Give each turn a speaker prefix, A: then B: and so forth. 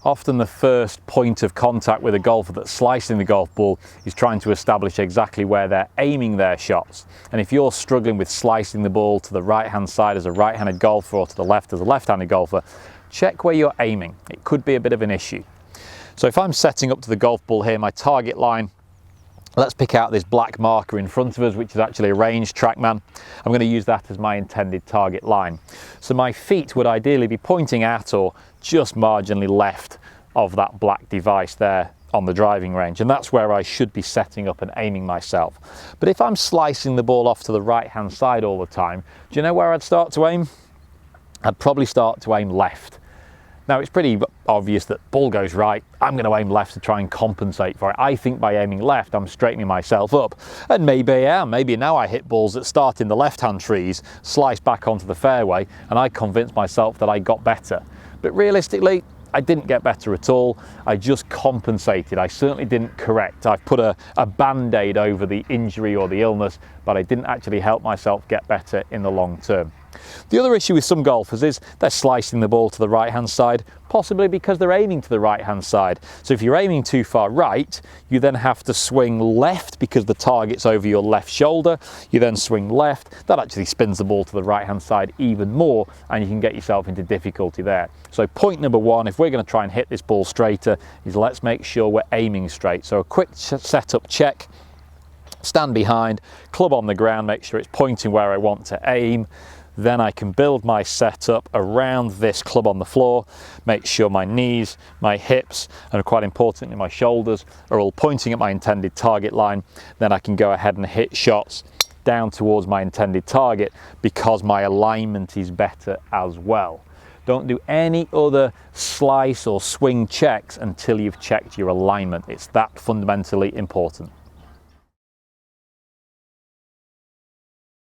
A: Often the first point of contact with a golfer that's slicing the golf ball is trying to establish exactly where they're aiming their shots. And if you're struggling with slicing the ball to the right-hand side as a right-handed golfer or to the left as a left-handed golfer, check where you're aiming. It could be a bit of an issue. So if I'm setting up to the golf ball here, my target line, let's pick out this black marker in front of us, which is actually a range TrackMan. I'm going to use that as my intended target line. So my feet would ideally be pointing at or just marginally left of that black device there on the driving range, and that's where I should be setting up and aiming myself. But if I'm slicing the ball off to the right-hand side all the time, do you know where I'd start to aim? I'd probably start to aim left. Now, it's pretty obvious that ball goes right, I'm going to aim left to try and compensate for it. I think by aiming left, I'm straightening myself up. And maybe I am. Maybe now I hit balls that start in the left-hand trees, slice back onto the fairway, and I convince myself that I got better. But realistically, I didn't get better at all. I just compensated. I certainly didn't correct. I've put a band-aid over the injury or the illness, but I didn't actually help myself get better in the long term. The other issue with some golfers is they're slicing the ball to the right-hand side, possibly because they're aiming to the right-hand side. So if you're aiming too far right, you then have to swing left because the target's over your left shoulder. You then swing left. That actually spins the ball to the right-hand side even more, and you can get yourself into difficulty there. So point number one, if we're going to try and hit this ball straighter, is let's make sure we're aiming straight. So a quick setup check. Stand behind, club on the ground, make sure it's pointing where I want to aim. Then I can build my setup around this club on the floor, make sure my knees, my hips, and quite importantly my shoulders are all pointing at my intended target line. Then I can go ahead and hit shots down towards my intended target because my alignment is better as well. Don't do any other slice or swing checks until you've checked your alignment. It's that fundamentally important.